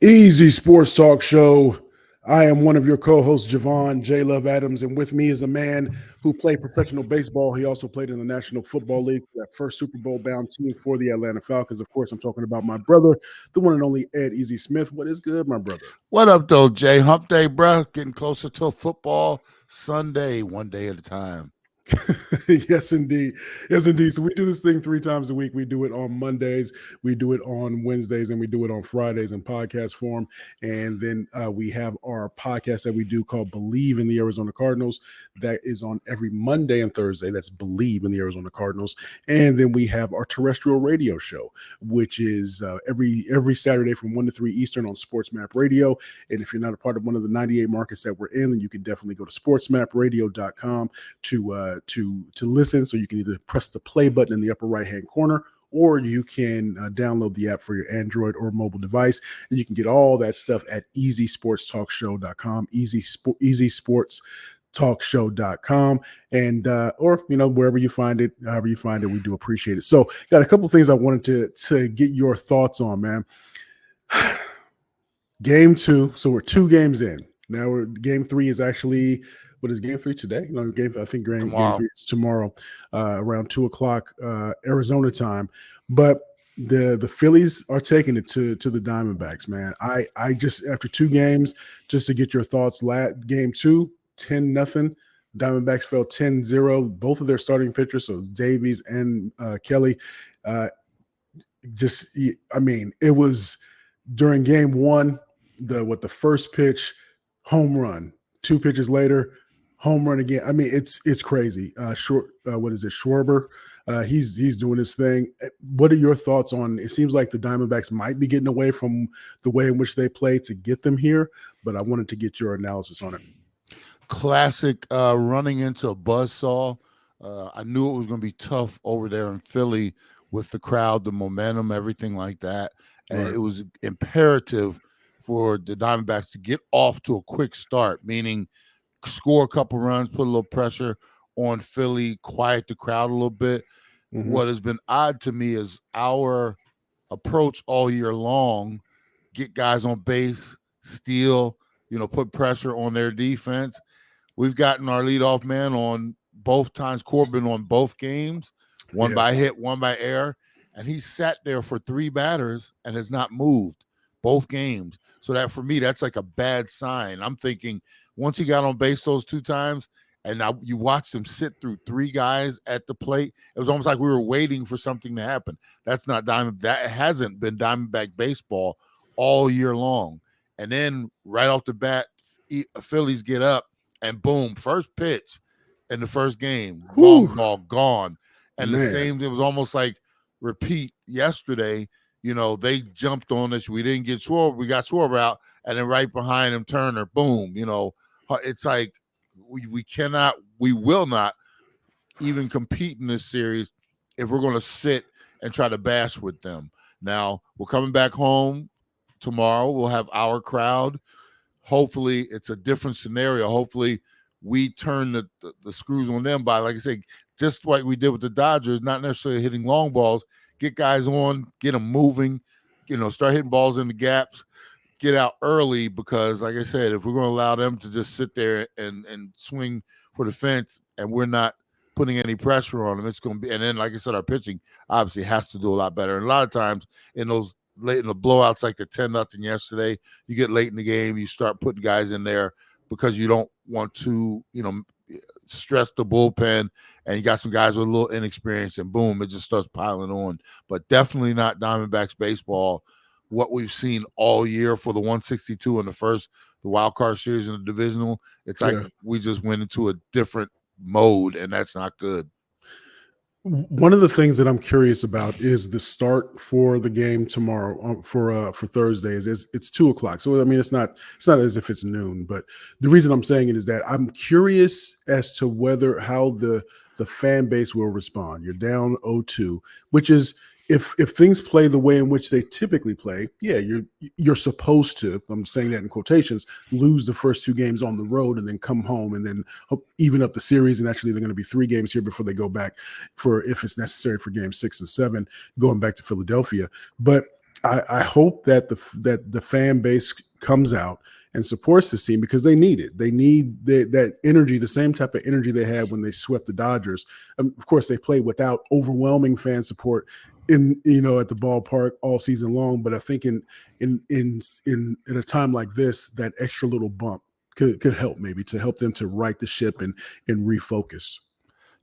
Easy Sports Talk Show. I am one of your co-hosts, Javon J. Love Adams, and with me is a man who played professional baseball. He also played in the National Football League for that first Super Bowl bound team for the Atlanta Falcons. Of course, I'm talking about my brother, the one and only Ed Easy Smith. What is good, my brother? What up, though, Jay? Hump day, bro. Getting closer to football Sunday, one day at a time. Yes, indeed. Yes, indeed. So we do this thing 3 times a week. We do it on Mondays, we do it on Wednesdays, and we do it on Fridays in podcast form. And then we have our podcast that we do called Believe in the Arizona Cardinals. That is on every Monday and Thursday. That's Believe in the Arizona Cardinals. And then we have our terrestrial radio show, which is every Saturday from 1 to 3 Eastern on Sports Map Radio. And if you're not a part of one of the 98 markets that we're in, then you can definitely go to sportsmapradio.com to listen. So you can either press the play button in the upper right hand corner, or you can download the app for your Android or mobile device, and you can get all that stuff at easysportstalkshow.com. easysportstalkshow.com, and or wherever you find it, however you find it, we do appreciate it. So got a couple things I wanted to get your thoughts on, man. Game 2, so we're 2 games in now. Game 3 is actually, what is game 3 today? No, I think game 3 is tomorrow, around 2:00 Arizona time. But the Phillies are taking it to the Diamondbacks, man. I just, after 2 games, just to get your thoughts. Game 2, 10-0. Diamondbacks fell 10-0. Both of their starting pitchers, so Davies and Kelly, it was during game 1, the first pitch, home run. 2 pitches later, home run again. I mean, it's crazy. What is it, Schwarber? He's doing his thing. What are your thoughts on? It seems like the Diamondbacks might be getting away from the way in which they play to get them here, but I wanted to get your analysis on it. Classic running into a buzzsaw. I knew it was going to be tough over there in Philly with the crowd, the momentum, everything like that. And It was imperative for the Diamondbacks to get off to a quick start, meaning score a couple runs, put a little pressure on Philly, quiet the crowd a little bit. Mm-hmm. What has been odd to me is our approach all year long: get guys on base, steal, put pressure on their defense. We've gotten our leadoff man on both times, Corbin, on both games, one by hit, one by error, and he sat there for 3 batters and has not moved both games. So that, for me, that's like a bad sign. I'm thinking once he got on base those 2 times, and now you watched him sit through 3 guys at the plate, it was almost like we were waiting for something to happen. That hasn't been Diamondback baseball all year long. And then right off the bat, Phillies get up, and boom, first pitch in the first game, long ball gone. And the same, it was almost like repeat yesterday. They jumped on us. We didn't get Schwarber. We got Schwarber out, and then right behind him, Turner, boom. It's like we will not even compete in this series if we're going to sit and try to bash with them. Now, we're coming back home tomorrow. We'll have our crowd. Hopefully, it's a different scenario. Hopefully, we turn the screws on them by, like I say, just like we did with the Dodgers, not necessarily hitting long balls. Get guys on, get them moving, start hitting balls in the gaps, get out early, because, like I said, if we're going to allow them to just sit there and swing for the fence and we're not putting any pressure on them, it's going to be – and then, like I said, our pitching obviously has to do a lot better. And a lot of times in those late in the blowouts like the 10-0 yesterday, you get late in the game, you start putting guys in there because you don't want to, stress the bullpen, and you got some guys with a little inexperience, and boom, it just starts piling on. But definitely not Diamondbacks baseball, what we've seen all year for the 162 in the wild card series in the divisional. It's like we just went into a different mode, and that's not good. One of the things that I'm curious about is the start for the game tomorrow for Thursday. Is it's 2:00. So I mean, it's not as if it's noon. But the reason I'm saying it is that I'm curious as to how the fan base will respond. You're down 0-2, which is, if things play the way in which they typically play, you're supposed to, I'm saying that in quotations, lose the first 2 games on the road and then come home and then even up the series. And actually, they're going to be 3 games here before they go back for, if it's necessary, for game 6 and 7, going back to Philadelphia. But I hope that the fan base comes out and supports this team because they need it. They need that energy, the same type of energy they had when they swept the Dodgers. Of course, they played without overwhelming fan support in at the ballpark all season long. But I think in a time like this, that extra little bump could help, maybe to help them to right the ship and refocus.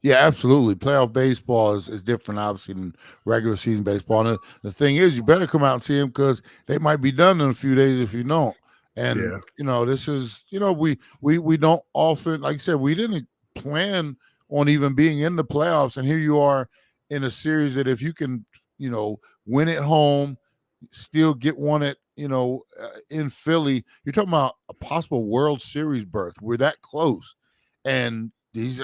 Yeah, absolutely. Playoff baseball is different, obviously, than regular season baseball. And the thing is, you better come out and see them because they might be done in a few days if you don't. And Yeah. this is, we don't often, like I said, we didn't plan on even being in the playoffs, and here you are in a series that if you can, win at home, still get one at in Philly, you're talking about a possible World Series berth. We're that close, and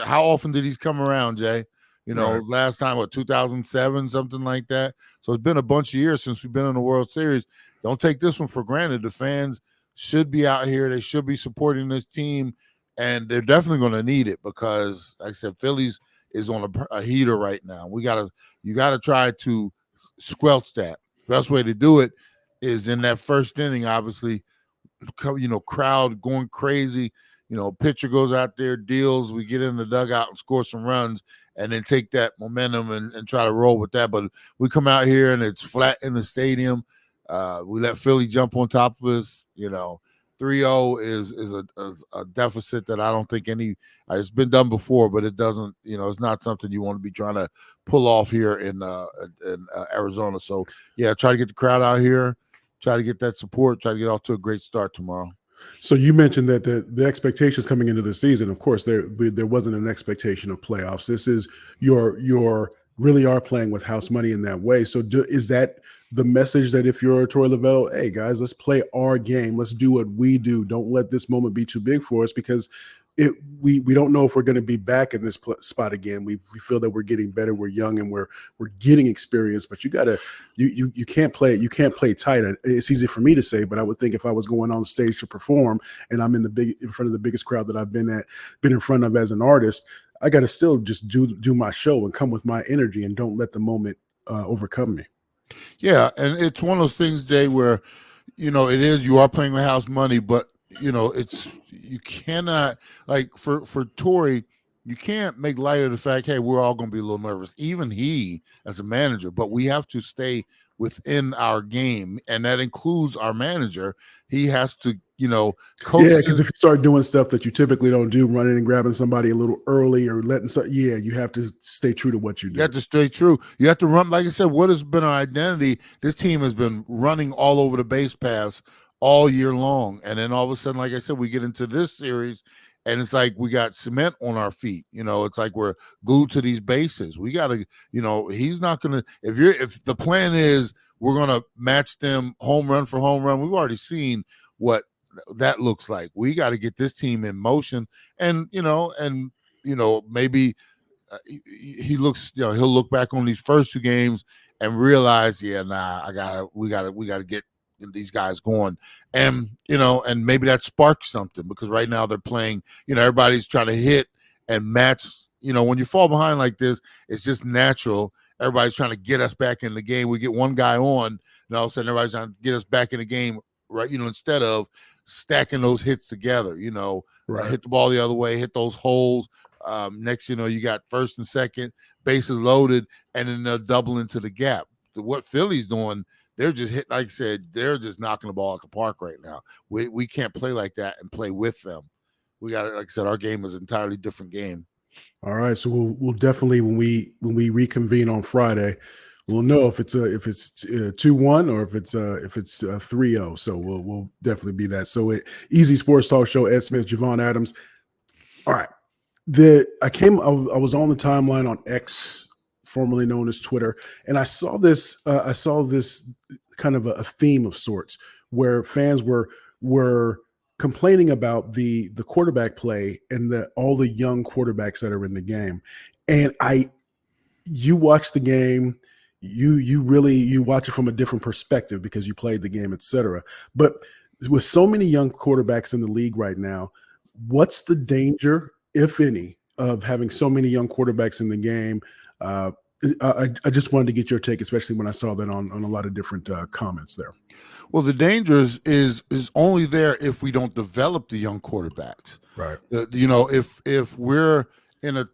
how often did these come around, Jay? Right. Last time, what, 2007, something like that. So it's been a bunch of years since we've been in the World Series. Don't take this one for granted. The fans should be out here. They should be supporting this team, and they're definitely going to need it because, like I said, Phillies is on a heater right now. You gotta try to squelch that. Best way to do it is in that first inning, obviously, crowd going crazy. Pitcher goes out there, deals. We get in the dugout and score some runs, and then take that momentum and try to roll with that. But we come out here and it's flat in the stadium. We let Philly jump on top of us. 3-0 is a deficit that I don't think it's been done before, but it doesn't, it's not something you want to be trying to pull off here in Arizona. So yeah, try to get the crowd out here, try to get that support, try to get off to a great start tomorrow. So you mentioned that the expectations coming into the season, of course, there wasn't an expectation of playoffs. This is your really are playing with house money in that way. So is that the message that if you're Torey Lovullo, hey guys, let's play our game, let's do what we do. Don't let this moment be too big for us because we don't know if we're going to be back in this spot again. We feel that we're getting better. We're young and we're getting experience. But you can't play tight. It's easy for me to say, but I would think if I was going on stage to perform and I'm in front of the biggest crowd that I've been in front of as an artist, I got to still just do my show and come with my energy and don't let the moment overcome me. Yeah, and it's one of those things, Jay, where you are playing with house money, but you cannot, like, for Torey, you can't make light of the fact, hey, we're all going to be a little nervous, even he as a manager, but we have to stay within our game, and that includes our manager. He has to coach. Yeah, because if you start doing stuff that you typically don't do, running and grabbing somebody a little early or you have to stay true to what you do. You have to stay true. You have to run. Like I said, what has been our identity? This team has been running all over the base paths all year long. And then all of a sudden, like I said, we get into this series and it's like we got cement on our feet. It's like we're glued to these bases. We got to, he's not going to, if the plan is we're going to match them home run for home run, we've already seen what that looks like. We got to get this team in motion and maybe he looks, he'll look back on these first two games and realize, we gotta get these guys going, and and maybe that sparks something because right now they're playing, everybody's trying to hit and match. When you fall behind like this, it's just natural. Everybody's trying to get us back in the game. We get one guy on, and all of a sudden everybody's trying to get us back in the game, right? Instead of stacking those hits together, Right. hit the ball the other way, hit those holes. Next, you got first and second, bases loaded, and then they'll double into the gap. What Philly's doing, they're just hit. Like I said, they're just knocking the ball at the park right now. We can't play like that and play with them. We got, like I said, our game is an entirely different game. All right, so we'll definitely when we reconvene on Friday, we'll know if it's 2-1 or if it's 3-0. So we'll definitely be that. So Easy Sports Talk Show, Ed Smith, Javon Adams. All right. I was on the timeline on X, formerly known as Twitter, and I saw this kind of a theme of sorts where fans were complaining about the quarterback play and all the young quarterbacks that are in the game. And you watch the game, you watch it from a different perspective because you played the game, etc. But with so many young quarterbacks in the league right now, what's the danger, if any, of having so many young quarterbacks in the game? I just wanted to get your take, especially when I saw that on a lot of different comments there. Well, the danger is only there if we don't develop the young quarterbacks. Right. If we're in a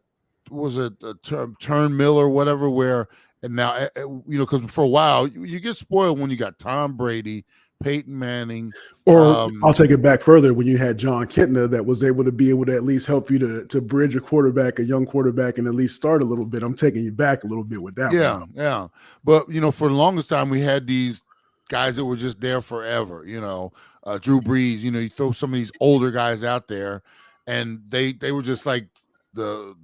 turn Miller, whatever, where and now because for a while you get spoiled when you got Tom Brady, Peyton Manning. Or I'll take it back further when you had John Kentner that was able to at least help you to bridge a young quarterback, and at least start a little bit. I'm taking you back a little bit with that one. Yeah. But, for the longest time, we had these guys that were just there forever, Drew Brees, you throw some of these older guys out there and they were just like the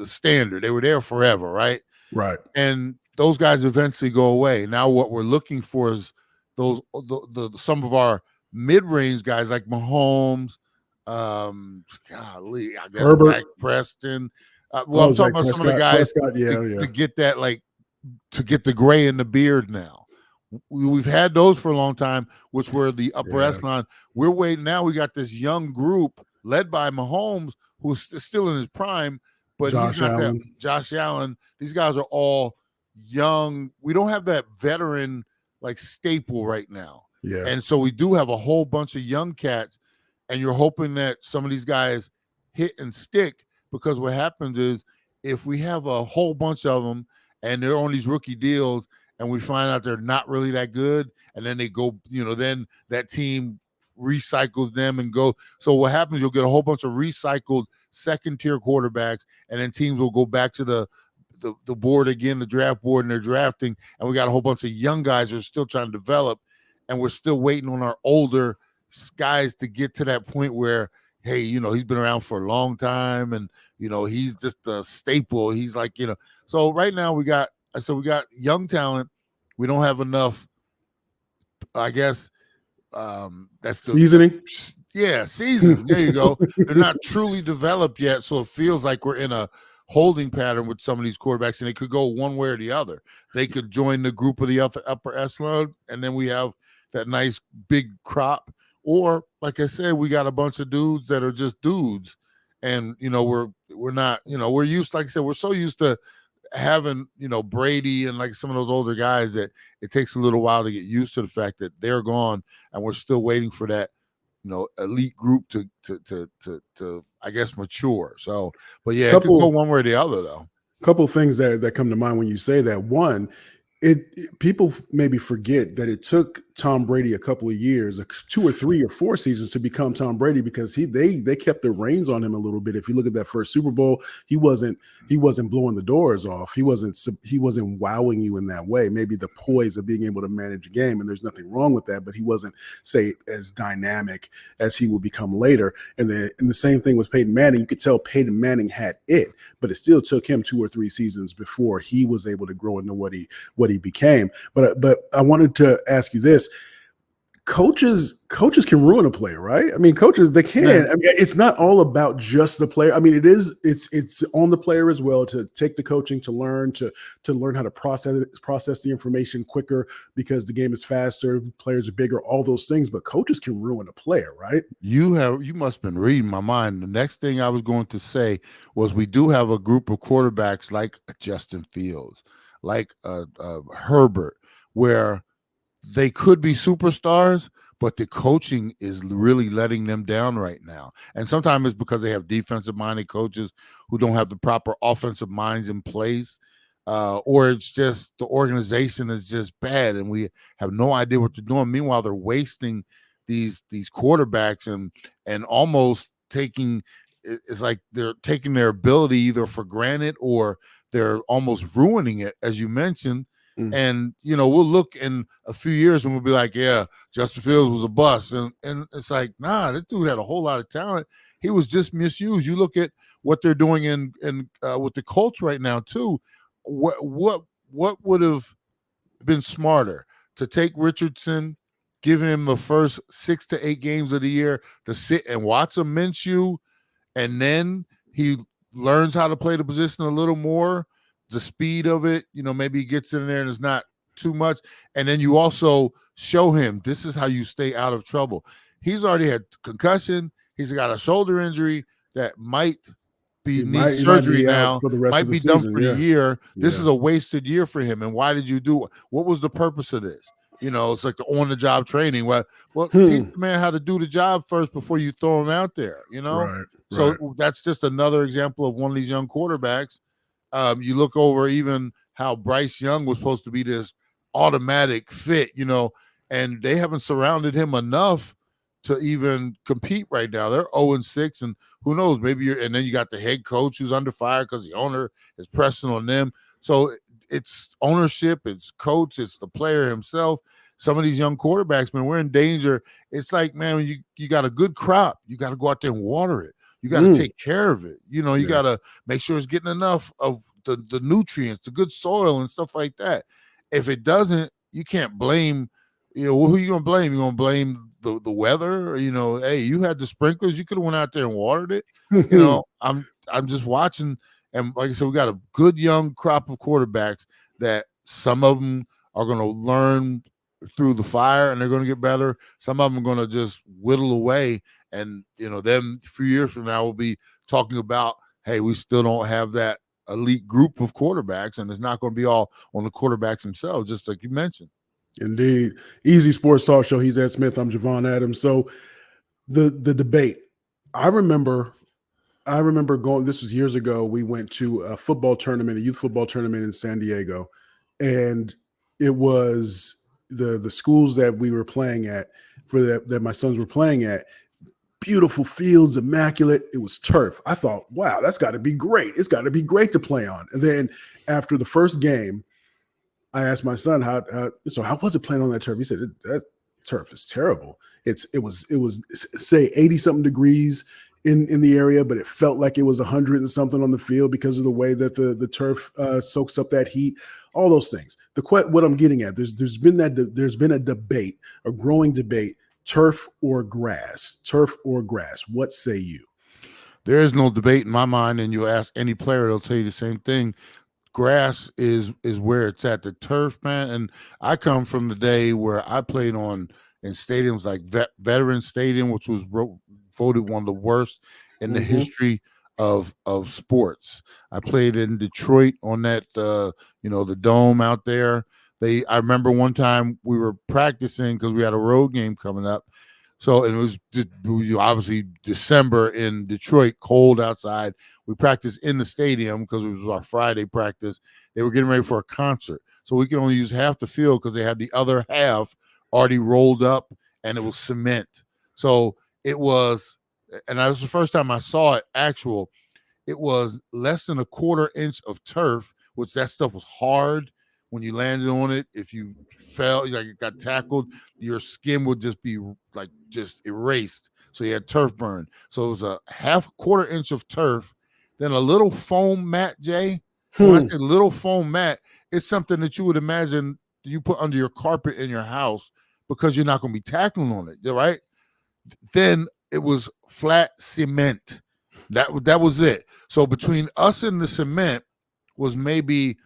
standard. They were there forever, right? Right. And those guys eventually go away. Now what we're looking for is those some of our mid-range guys like Mahomes, golly, I guess Herbert, Zach Preston. I'm talking about Prescott, some of the guys Prescott, to get that, to get the gray in the beard now. We've had those for a long time, which were the upper echelon. We're waiting now. We got this young group led by Mahomes, who's still in his prime, but he's not that. Josh Allen. These guys are all young. We don't have that veteran staple right now. Yeah. And so we do have a whole bunch of young cats, and you're hoping that some of these guys hit and stick, because what happens is if we have a whole bunch of them and they're on these rookie deals and we find out they're not really that good, and then they go, then that team recycles them and go. So what happens, you'll get a whole bunch of recycled second-tier quarterbacks, and then teams will go back to the board again, the draft board, and they're drafting, and we got a whole bunch of young guys who are still trying to develop, and we're still waiting on our older guys to get to that point where, hey, he's been around for a long time, and he's just a staple. He's so right now we got young talent. We don't have enough, I guess. That's the seasoning. Season. There you go. They're not truly developed yet, so it feels like we're in a holding pattern with some of these quarterbacks, and they could go one way or the other. They could join the group of the upper echelon, and then we have that nice big crop. Or, like I said, we got a bunch of dudes that are just dudes, and we're not. We're used, like I said, we're so used to having Brady and some of those older guys that it takes a little while to get used to the fact that they're gone, and we're still waiting for that elite group to I guess mature. So, but yeah, it could go one way or the other though. Couple things that come to mind when you say that. One, people maybe forget that it took Tom Brady a couple of years, 2 or 3 or 4 seasons to become Tom Brady, because they kept the reins on him a little bit. If you look at that first Super Bowl, he wasn't blowing the doors off. He wasn't wowing you in that way. Maybe the poise of being able to manage a game, and there's nothing wrong with that, but he wasn't, say, as dynamic as he will become later. And the same thing with Peyton Manning. You could tell Peyton Manning had it, but it still took him 2 or 3 seasons before he was able to grow into what he became. But I wanted to ask you this. Coaches can ruin a player, right? I mean, coaches, they can. I mean, it's not all about just the player. I mean, it's on the player as well, to take the coaching, to learn how to process the information quicker, because the game is faster, players are bigger, all those things. But coaches can ruin a player, right? You must have been reading my mind. The next thing I was going to say was, we do have a group of quarterbacks like Justin Fields, like Herbert, where they could be superstars, but the coaching is really letting them down right now. And sometimes it's because they have defensive-minded coaches who don't have the proper offensive minds in place, or it's just the organization is just bad, and we have no idea what they're doing. Meanwhile, they're wasting these quarterbacks and almost taking – it's like they're taking their ability either for granted, or they're almost ruining it, as you mentioned. And we'll look in a few years and we'll be like, yeah, Justin Fields was a bust, and it's like, nah, this dude had a whole lot of talent. He was just misused. You look at what they're doing in with the Colts right now too. What would have been smarter, to take Richardson, give him the first 6 to 8 games of the year to sit and watch a Minshew, and then he learns how to play the position a little more, the speed of it, maybe he gets in there and it's not too much. And then you also show him, this is how you stay out of trouble. He's already had concussion. He's got a shoulder injury that might be need he might surgery be out now, for the rest of might the be done season. for the Yeah. year. This Yeah. is a wasted year for him. And why did you do it? What was the purpose of this? It's like the on-the-job training. Well, teach the man how to do the job first before you throw him out there, Right. So Right. that's just another example of one of these young quarterbacks. You look over even how Bryce Young was supposed to be this automatic fit, and they haven't surrounded him enough to even compete right now. They're 0-6, and who knows, and then you got the head coach who's under fire because the owner is pressing on them. So it's ownership, it's coach, it's the player himself. Some of these young quarterbacks, man, we're in danger. It's like, man, when you got a good crop, you got to go out there and water it. You got to take care of it. You got to make sure it's getting enough of the nutrients, the good soil and stuff like that. If it doesn't, you can't blame, who are you going to blame? You're going to blame the weather? Hey, you had the sprinklers. You could have went out there and watered it. I'm just watching. And like I said, we got a good young crop of quarterbacks that some of them are going to learn through the fire and they're going to get better. Some of them are going to just whittle away. And, them a few years from now, we'll be talking about, hey, we still don't have that elite group of quarterbacks, and it's not going to be all on the quarterbacks themselves, just like you mentioned. Indeed. Easy Sports Talk Show. He's Ed Smith. I'm Javon Adams. So the debate, I remember going, this was years ago, we went to a football tournament, a youth football tournament in San Diego, and it was the schools that we were playing at, that my sons were playing at, beautiful fields, immaculate. It was turf. I thought, wow, that's got to be great. It's got to be great to play on. And then after the first game, I asked my son, how was it playing on that turf? He said, that turf is terrible. It was say 80 something degrees in the area, but it felt like it was 100 and something on the field because of the way that the turf soaks up that heat. All those things. What I'm getting at, there's been a debate, a growing debate. Turf or grass? Turf or grass? What say you? There is no debate in my mind, and you ask any player, they'll tell you the same thing. Grass is where it's at. The turf, man, and I come from the day where I played in stadiums like Veterans Stadium, which was voted one of the worst in the history of sports. I played in Detroit on that, the dome out there. I remember one time we were practicing because we had a road game coming up. So it was obviously December in Detroit, cold outside. We practiced in the stadium because it was our Friday practice. They were getting ready for a concert. So we could only use half the field because they had the other half already rolled up and it was cement. So it was, and that was the first time I saw it actual. It was less than a quarter inch of turf, which that stuff was hard when you landed on it. If you fell, like it got tackled, your skin would just be like just erased. So you had turf burn. So it was a quarter inch of turf, then a little foam mat, Jay. When I say little foam mat, it's something that you would imagine you put under your carpet in your house because you're not going to be tackling on it, right? Then it was flat cement. That was it. So between us and the cement was maybe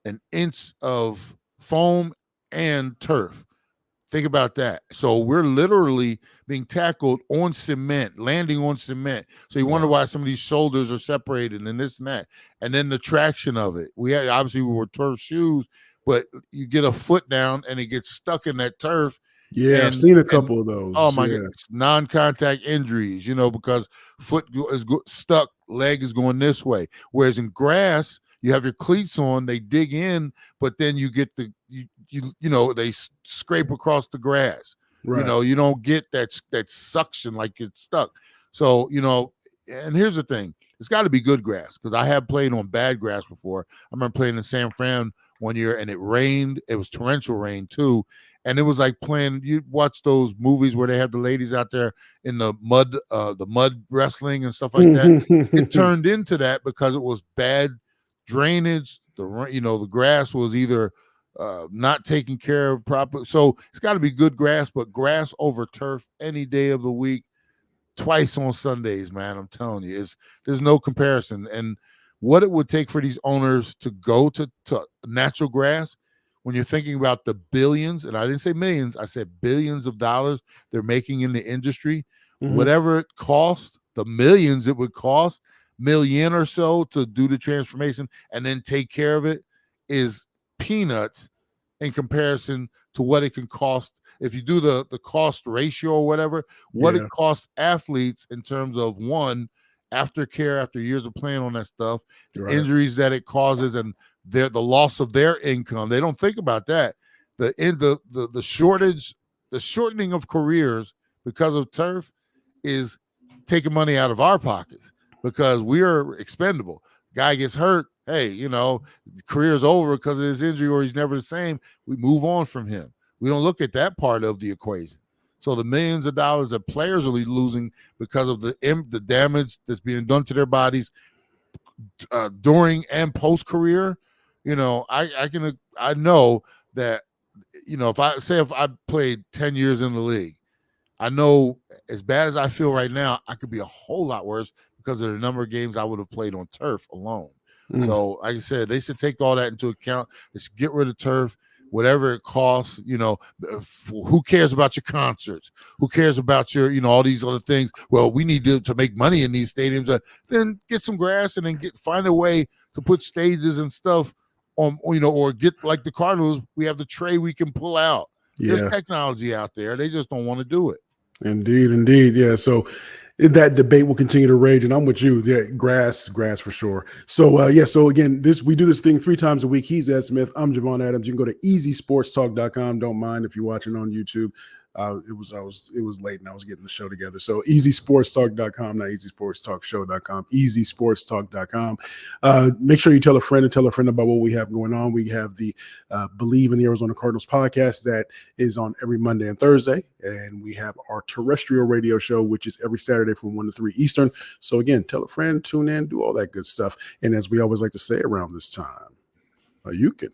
an inch of foam and turf. Think about that. So we're literally being tackled on cement, landing on cement. So you wonder why some of these shoulders are separated and this and that. And then the traction of it. We wore turf shoes, but you get a foot down and it gets stuck in that turf. Yeah, I've seen a couple of those. Oh my God, non-contact injuries, because foot is stuck, leg is going this way. Whereas in grass, you have your cleats on, they dig in, but then you get they scrape across the grass. Right. You don't get that suction like it's stuck. So, and here's the thing, it's got to be good grass because I have played on bad grass before. I remember playing in San Fran one year and it rained. It was torrential rain too. And it was like playing, you watch those movies where they have the ladies out there in the mud wrestling and stuff like that. It turned into that because it was bad drainage. The grass was either not taken care of properly. So it's got to be good grass, but grass over turf any day of the week, twice on Sundays, man. I'm telling you, there's no comparison. And what it would take for these owners to go to natural grass, when you're thinking about the billions, and I didn't say millions, I said billions of dollars they're making in the industry, whatever it costs, the millions it would cost, million or so to do the transformation and then take care of it is peanuts in comparison to what it can cost. If you do the cost ratio or whatever, what it costs athletes in terms of one, aftercare after years of playing on that stuff, injuries that it causes, and the loss of their income. They don't think about that. The shortening of careers because of turf is taking money out of our pockets because we are expendable. Guy gets hurt, hey, the career's over because of his injury or he's never the same. We move on from him. We don't look at that part of the equation. So the millions of dollars that players are losing because of the damage that's being done to their bodies during and post career, I know that, if I played 10 years in the league, I know as bad as I feel right now, I could be a whole lot worse because of the number of games I would have played on turf alone. So like I said, they should take all that into account. They should get rid of turf, whatever it costs. Who cares about your concerts? Who cares about your, all these other things? Well, we need to make money in these stadiums. Then get some grass and then find a way to put stages and stuff on, or get like the Cardinals. We have the tray we can pull out. There's technology out there. They just don't want to do it. Indeed. Yeah. So that debate will continue to rage, and I'm with you. Yeah, grass for sure. So so again, we do this thing 3 times a week. He's Ed Smith. I'm Javon Adams. You can go to easysportstalk.com. Don't mind if you're watching on YouTube. It was late and I was getting the show together. So easysportstalk.com, not easysportstalkshow.com, easysportstalk.com. Make sure you tell a friend about what we have going on. We have the Believe in the Arizona Cardinals podcast that is on every Monday and Thursday. And we have our terrestrial radio show, which is every Saturday from 1 to 3 Eastern. So again, tell a friend, tune in, do all that good stuff. And as we always like to say around this time, you can